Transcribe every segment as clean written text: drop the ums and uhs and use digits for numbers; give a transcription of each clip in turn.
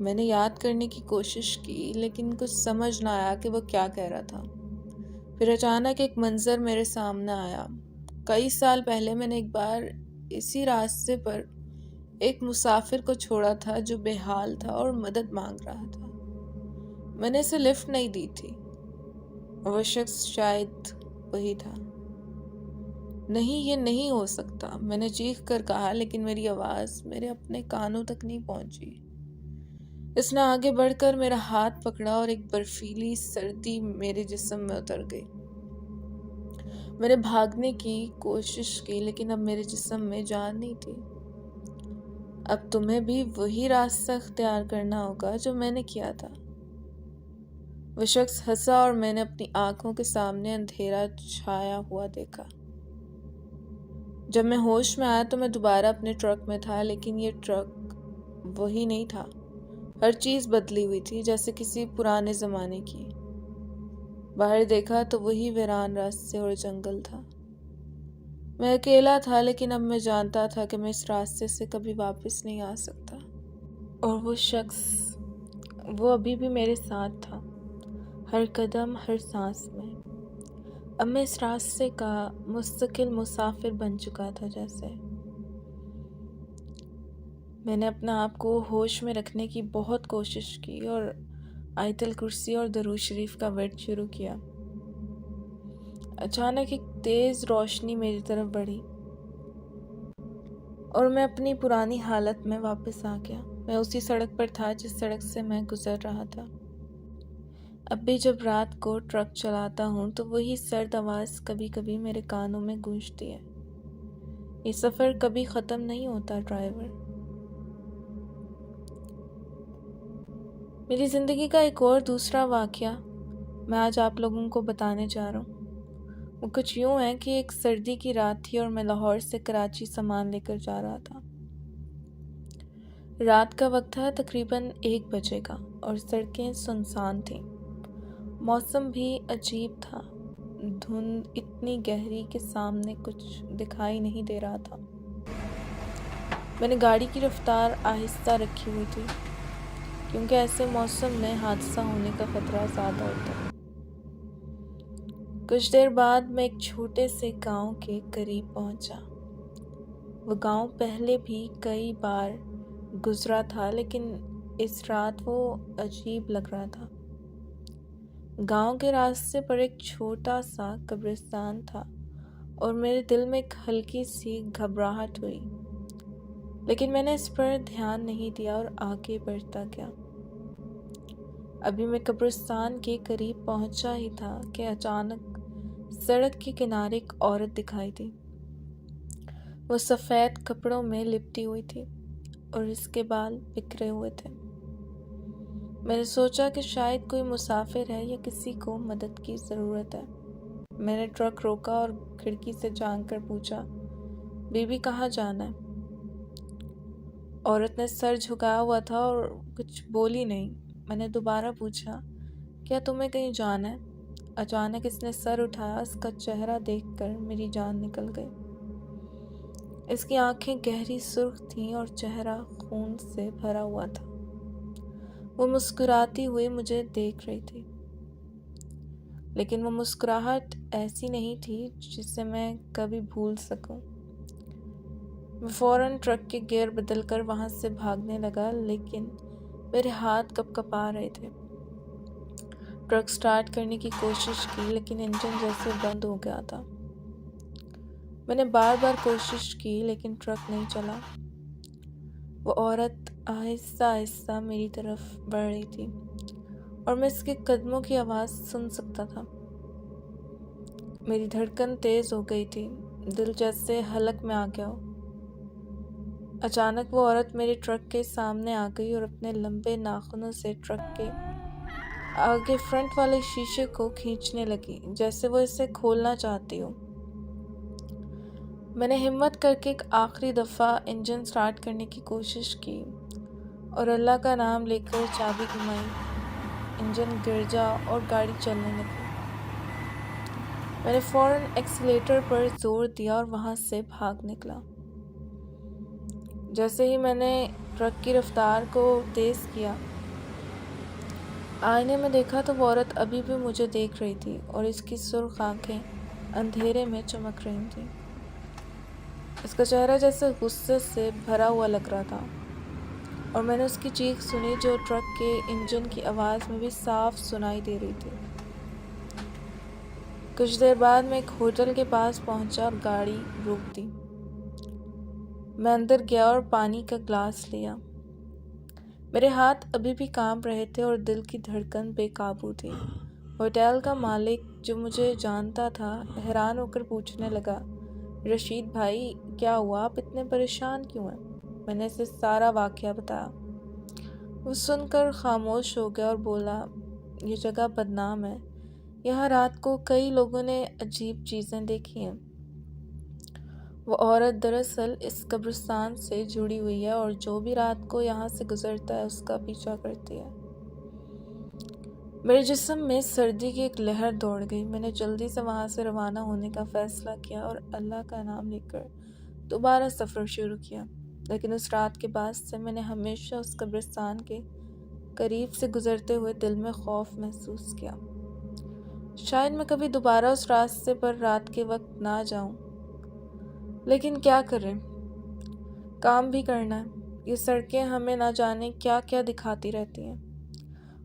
میں نے یاد کرنے کی کوشش کی لیکن کچھ سمجھ نہ آیا کہ وہ کیا کہہ رہا تھا۔ پھر اچانک ایک منظر میرے سامنے آیا۔ کئی سال پہلے میں نے ایک بار اسی راستے پر ایک مسافر کو چھوڑا تھا جو بے حال تھا اور مدد مانگ رہا تھا۔ میں نے اسے لفٹ نہیں دی تھی۔ وہ شخص شاید وہی تھا۔ نہیں، یہ نہیں ہو سکتا، میں نے چیخ کر کہا، لیکن میری آواز میرے اپنے کانوں تک نہیں پہنچی۔ اس نے آگے بڑھ کر میرا ہاتھ پکڑا اور ایک برفیلی سردی میرے جسم میں اتر گئی۔ میں نے بھاگنے کی کوشش کی لیکن اب میرے جسم میں جان نہیں تھی۔ اب تمہیں بھی وہی راستہ اختیار کرنا ہوگا جو میں نے کیا تھا۔ وہ شخص ہنسا اور میں نے اپنی آنکھوں کے سامنے اندھیرا چھایا ہوا دیکھا۔ جب میں ہوش میں آیا تو میں دوبارہ اپنے ٹرک میں تھا، لیکن یہ ٹرک وہی نہیں تھا۔ ہر چیز بدلی ہوئی تھی، جیسے کسی پرانے زمانے کی۔ باہر دیکھا تو وہی ویران راستے اور جنگل تھا۔ میں اکیلا تھا، لیکن اب میں جانتا تھا کہ میں اس راستے سے کبھی واپس نہیں آ سکتا۔ اور وہ شخص، وہ ابھی بھی میرے ساتھ تھا، ہر قدم، ہر سانس میں۔ اب میں اس راستے کا مستقل مسافر بن چکا تھا جیسے۔ میں نے اپنا آپ کو ہوش میں رکھنے کی بہت کوشش کی اور آیت الکرسی اور درود شریف کا ورد شروع کیا۔ اچانک ایک تیز روشنی میری طرف بڑھی اور میں اپنی پرانی حالت میں واپس آ گیا۔ میں اسی سڑک پر تھا جس سڑک سے میں گزر رہا تھا۔ اب بھی جب رات کو ٹرک چلاتا ہوں تو وہی سرد آواز کبھی کبھی میرے کانوں میں گونجتی ہے۔ یہ سفر کبھی ختم نہیں ہوتا ڈرائیور۔ میری زندگی کا ایک اور دوسرا واقعہ میں آج آپ لوگوں کو بتانے جا رہا ہوں۔ وہ کچھ یوں ہے کہ ایک سردی کی رات تھی اور میں لاہور سے کراچی سامان لے کر جا رہا تھا۔ رات کا وقت تھا، تقریباً 1 بجے کا، اور سڑکیں سنسان تھیں۔ موسم بھی عجیب تھا، دھند اتنی گہری کہ سامنے کچھ دکھائی نہیں دے رہا تھا۔ میں نے گاڑی کی رفتار آہستہ رکھی ہوئی تھی کیونکہ ایسے موسم میں حادثہ ہونے کا خطرہ زیادہ ہوتا ہے۔ کچھ دیر بعد میں ایک چھوٹے سے گاؤں کے قریب پہنچا۔ وہ گاؤں پہلے بھی کئی بار گزرا تھا، لیکن اس رات وہ عجیب لگ رہا تھا۔ گاؤں کے راستے پر ایک چھوٹا سا قبرستان تھا اور میرے دل میں ایک ہلکی سی گھبراہٹ ہوئی، لیکن میں نے اس پر دھیان نہیں دیا اور آگے بڑھتا گیا۔ ابھی میں قبرستان کے قریب پہنچا ہی تھا کہ اچانک سڑک کے کنارے ایک عورت دکھائی دی۔ وہ سفید کپڑوں میں لپٹی ہوئی تھی اور اس کے بال بکھرے ہوئے تھے۔ میں نے سوچا کہ شاید کوئی مسافر ہے یا کسی کو مدد کی ضرورت ہے۔ میں نے ٹرک روکا اور کھڑکی سے جھانک کر پوچھا، بی بی کہاں جانا ہے؟ عورت نے سر جھکایا ہوا تھا اور کچھ بولی نہیں۔ میں نے دوبارہ پوچھا، کیا تمہیں کہیں جانا ہے؟ اچانک اس نے سر اٹھایا۔ اس کا چہرہ دیکھ کر میری جان نکل گئی۔ اس کی آنکھیں گہری سرخ تھیں اور چہرہ خون سے بھرا ہوا تھا۔ وہ مسکراتی ہوئی مجھے دیکھ رہی تھی، لیکن وہ مسکراہٹ ایسی نہیں تھی جسے میں کبھی بھول سکوں۔ میں فوراً ٹرک کے گیئر بدل کر وہاں سے بھاگنے لگا، لیکن میرے ہاتھ کپا رہے تھے۔ ٹرک سٹارٹ کرنے کی کوشش کی لیکن انجن جیسے بند ہو گیا تھا۔ میں نے بار بار کوشش کی لیکن ٹرک نہیں چلا۔ وہ عورت آہستہ آہستہ میری طرف بڑھ رہی تھی اور میں اس کے قدموں کی آواز سن سکتا تھا۔ میری دھڑکن تیز ہو گئی تھی، دل جیسے حلق میں آ گیا ہو۔ اچانک وہ عورت میرے ٹرک کے سامنے آ گئی اور اپنے لمبے ناخنوں سے ٹرک کے آگے فرنٹ والے شیشے کو کھینچنے لگی، جیسے وہ اسے کھولنا چاہتی ہو۔ میں نے ہمت کر کے ایک آخری دفعہ انجن سٹارٹ کرنے کی کوشش کی اور اللہ کا نام لے کر چابی گھمائی۔ انجن گرجا اور گاڑی چلنے لگی۔ میں نے فوراً ایکسیلیٹر پر زور دیا اور وہاں سے بھاگ نکلا۔ جیسے ہی میں نے ٹرک کی رفتار کو تیز کیا، آئینے میں دیکھا تو وہ عورت ابھی بھی مجھے دیکھ رہی تھی اور اس کی سرخ آنکھیں اندھیرے میں چمک رہی تھیں۔ اس کا چہرہ جیسے غصے سے بھرا ہوا لگ رہا تھا، اور میں نے اس کی چیخ سنی جو ٹرک کے انجن کی آواز میں بھی صاف سنائی دے رہی تھی۔ کچھ دیر بعد میں ایک ہوٹل کے پاس پہنچا اور گاڑی روک دی۔ میں اندر گیا اور پانی کا گلاس لیا۔ میرے ہاتھ ابھی بھی کانپ رہے تھے اور دل کی دھڑکن بے قابو تھی۔ ہوٹل کا مالک جو مجھے جانتا تھا حیران ہو کر پوچھنے لگا، رشید بھائی کیا ہوا، آپ اتنے پریشان کیوں ہیں؟ میں نے اسے سارا واقعہ بتایا۔ وہ سن کر خاموش ہو گیا اور بولا، یہ جگہ بدنام ہے، یہاں رات کو کئی لوگوں نے عجیب چیزیں دیکھی ہیں۔ وہ عورت دراصل اس قبرستان سے جڑی ہوئی ہے اور جو بھی رات کو یہاں سے گزرتا ہے اس کا پیچھا کرتی ہے۔ میرے جسم میں سردی کی ایک لہر دوڑ گئی۔ میں نے جلدی سے وہاں سے روانہ ہونے کا فیصلہ کیا اور اللہ کا نام لے کر دوبارہ سفر شروع کیا، لیکن اس رات کے بعد سے میں نے ہمیشہ اس قبرستان کے قریب سے گزرتے ہوئے دل میں خوف محسوس کیا۔ شاید میں کبھی دوبارہ اس راستے پر رات کے وقت نہ جاؤں، لیکن کیا کریں، کام بھی کرنا ہے۔ یہ سڑکیں ہمیں نہ جانے کیا کیا دکھاتی رہتی ہیں،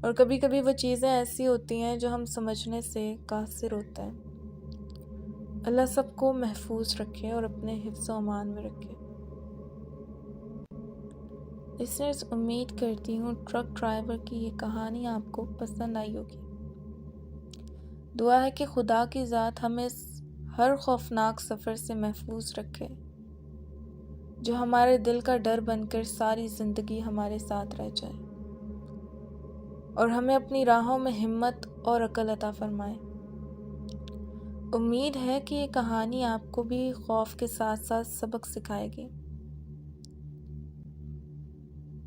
اور کبھی کبھی وہ چیزیں ایسی ہوتی ہیں جو ہم سمجھنے سے قاصر ہوتے ہیں۔ اللہ سب کو محفوظ رکھے اور اپنے حفظ و امان میں رکھے۔ لسنرز، امید کرتی ہوں ٹرک ڈرائیور کی یہ کہانی آپ کو پسند آئی ہوگی۔ دعا ہے کہ خدا کی ذات ہمیں اس ہر خوفناک سفر سے محفوظ رکھے جو ہمارے دل کا ڈر بن کر ساری زندگی ہمارے ساتھ رہ جائے، اور ہمیں اپنی راہوں میں ہمت اور عقل عطا فرمائے۔ امید ہے کہ یہ کہانی آپ کو بھی خوف کے ساتھ ساتھ سبق سکھائے گی۔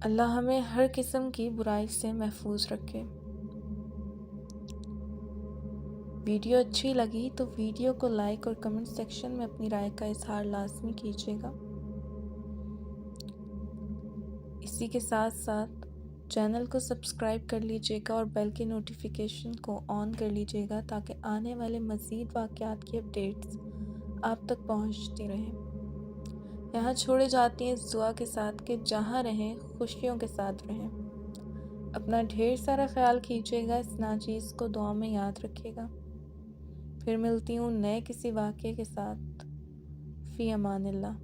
اللہ ہمیں ہر قسم کی برائی سے محفوظ رکھے۔ ویڈیو اچھی لگی تو ویڈیو کو لائک اور کمنٹ سیکشن میں اپنی رائے کا اظہار لازمی کیجیے گا۔ اسی کے ساتھ ساتھ چینل کو سبسکرائب کر لیجیے گا اور بیل کی نوٹیفیکیشن کو آن کر لیجیے گا تاکہ آنے والے مزید واقعات کی اپڈیٹس آپ تک پہنچتی رہیں۔ یہاں چھوڑے جاتی ہیں اس دعا کے ساتھ کہ جہاں رہیں خوشیوں کے ساتھ رہیں۔ اپنا ڈھیر سارا خیال کیجیے گا، اس ناچیز کو دعا میں یاد رکھیے گا۔ پھر ملتی ہوں نئے کسی واقعے کے ساتھ۔ فی امان اللہ۔